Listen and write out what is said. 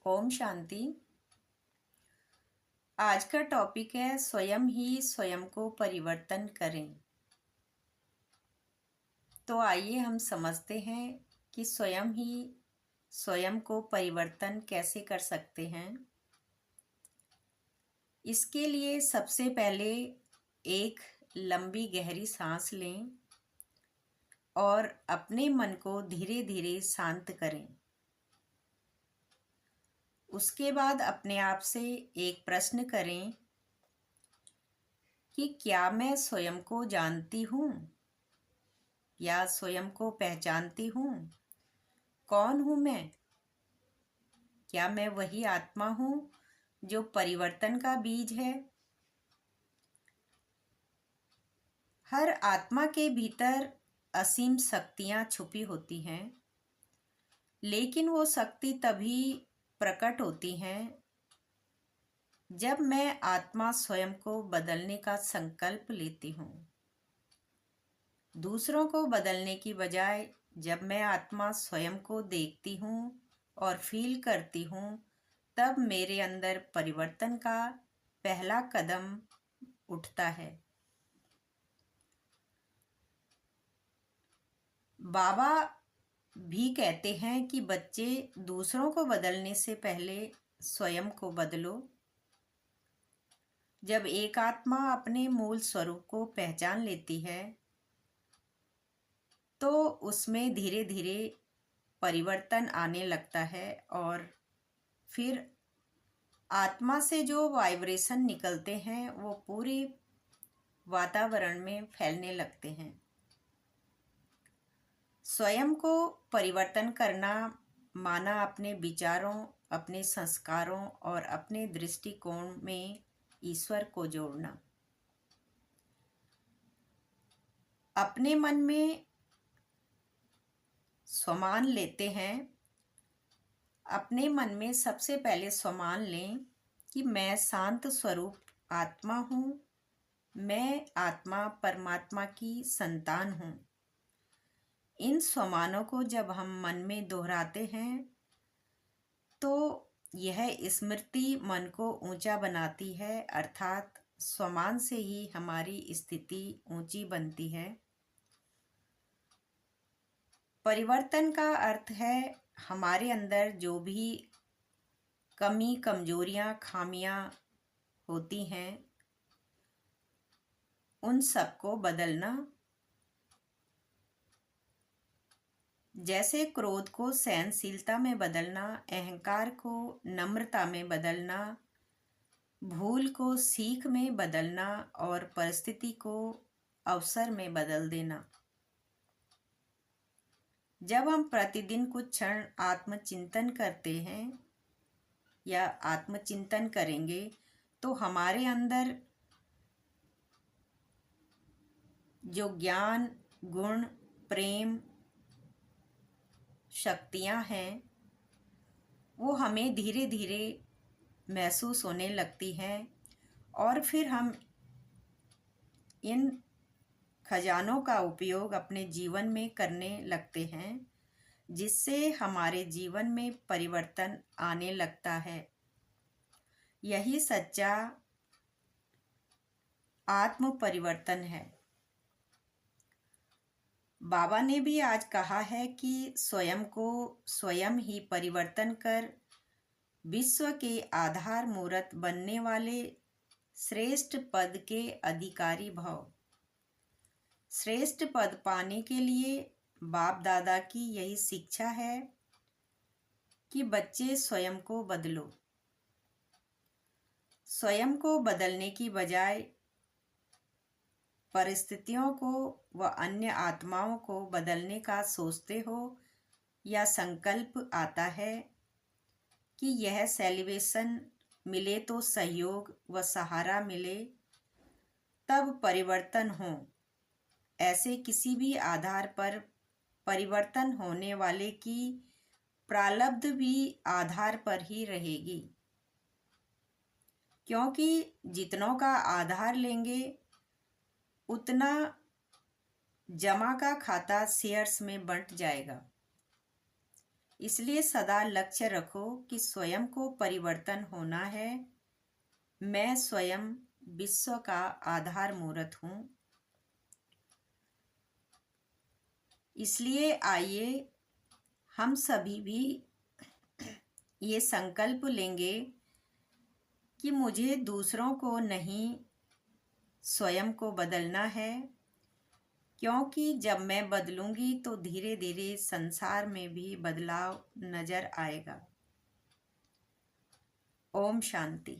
ओम शांति। आज का टॉपिक है स्वयं ही स्वयं को परिवर्तन करें। तो आइए हम समझते हैं कि स्वयं ही स्वयं को परिवर्तन कैसे कर सकते हैं। इसके लिए सबसे पहले एक लंबी गहरी सांस लें और अपने मन को धीरे धीरे शांत करें। उसके बाद अपने आप से एक प्रश्न करें कि क्या मैं स्वयं को जानती हूँ या स्वयं को पहचानती हूँ? कौन हूँ मैं? क्या मैं वही आत्मा हूँ जो परिवर्तन का बीज है? हर आत्मा के भीतर असीम शक्तियाँ छुपी होती हैं, लेकिन वो शक्ति तभी प्रकट होती हैं जब मैं आत्मा स्वयं को बदलने का संकल्प लेती हूँ। दूसरों को बदलने की बजाय जब मैं आत्मा स्वयं को देखती हूँ और फील करती हूँ, तब मेरे अंदर परिवर्तन का पहला कदम उठता है। बाबा भी कहते हैं कि बच्चे, दूसरों को बदलने से पहले स्वयं को बदलो। जब एक आत्मा अपने मूल स्वरूप को पहचान लेती है तो उसमें धीरे धीरे परिवर्तन आने लगता है और फिर आत्मा से जो वाइब्रेशन निकलते हैं वो पूरे वातावरण में फैलने लगते हैं। स्वयं को परिवर्तन करना माना अपने विचारों, अपने संस्कारों और अपने दृष्टिकोण में ईश्वर को जोड़ना। अपने मन में स्वमान लेते हैं। अपने मन में सबसे पहले स्वमान लें कि मैं शांत स्वरूप आत्मा हूँ। मैं आत्मा परमात्मा की संतान हूँ। इन स्वमानों को जब हम मन में दोहराते हैं तो यह स्मृति मन को ऊंचा बनाती है, अर्थात स्वमान से ही हमारी स्थिति ऊंची बनती है। परिवर्तन का अर्थ है हमारे अंदर जो भी कमी, कमजोरियां, खामियां होती हैं उन सबको बदलना। जैसे क्रोध को सहनशीलता में बदलना, अहंकार को नम्रता में बदलना, भूल को सीख में बदलना और परिस्थिति को अवसर में बदल देना। जब हम प्रतिदिन कुछ क्षण आत्मचिंतन करते हैं या आत्मचिंतन करेंगे तो हमारे अंदर जो ज्ञान, गुण, प्रेम, शक्तियाँ हैं वो हमें धीरे धीरे महसूस होने लगती हैं और फिर हम इन खजानों का उपयोग अपने जीवन में करने लगते हैं, जिससे हमारे जीवन में परिवर्तन आने लगता है। यही सच्चा आत्म परिवर्तन है। बाबा ने भी आज कहा है कि स्वयं को स्वयं ही परिवर्तन कर विश्व के आधार मूर्त बनने वाले श्रेष्ठ पद के अधिकारी भव। श्रेष्ठ पद पाने के लिए बाप दादा की यही शिक्षा है कि बच्चे स्वयं को बदलो। स्वयं को बदलने की बजाय परिस्थितियों को व अन्य आत्माओं को बदलने का सोचते हो या संकल्प आता है कि यह सेलिब्रेशन मिले तो सहयोग व सहारा मिले तब परिवर्तन हो, ऐसे किसी भी आधार पर परिवर्तन होने वाले की प्रारब्ध भी आधार पर ही रहेगी, क्योंकि जितनों का आधार लेंगे उतना जमा का खाता शेयर्स में बंट जाएगा। इसलिए सदा लक्ष्य रखो कि स्वयं को परिवर्तन होना है। मैं स्वयं विश्व का आधार मूर्त हूँ। इसलिए आइए हम सभी भी ये संकल्प लेंगे कि मुझे दूसरों को नहीं, स्वयं को बदलना है, क्योंकि जब मैं बदलूंगी तो धीरे धीरे संसार में भी बदलाव नजर आएगा। ओम शांति।